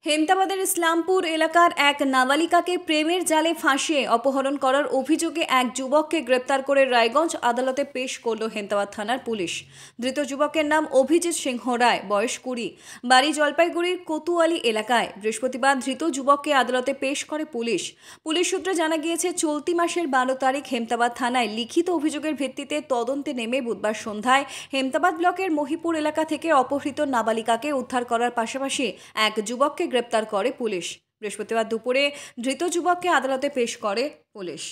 হেমতাবাদের ইসলামপুর এলাকার এক নাবালিকাকে প্রেমের জালে ফাঁসিয়ে অপহরণ করার অভিযোগে এক যুবককে গ্রেপ্তার করে রায়গঞ্জ আদালতে পেশ করল হেমতাবাদ থানার পুলিশ। ধৃত যুবকের নাম অভিজিৎ সিংহ রায়, বয়স 20, বাড়ি জলপাইগুড়ির কোতুয়ালি এলাকায়। বৃহস্পতিবার ধৃত যুবককে আদালতে পেশ করে পুলিশ। পুলিশ সূত্রে জানা গিয়েছে, চলতি মাসের 12 তারিখ হেমতাবাদ থানায় লিখিত অভিযোগের ভিত্তিতে তদন্তে নেমে বুধবার সন্ধ্যায় হেমতাবাদ ব্লকের মহিপুর এলাকা থেকে অপহৃত নাবালিকাকে উদ্ধার করার পাশাপাশি এক যুবককে গ্রেপ্তার করে পুলিশ। বৃহস্পতিবার দুপুরে ধৃত যুবককে আদালতে পেশ করে পুলিশ।